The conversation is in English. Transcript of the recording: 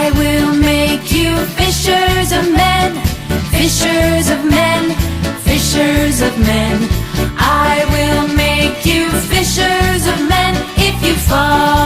I will make you fishers of men, fishers of men, fishers of men. I will make you fishers of men if you fall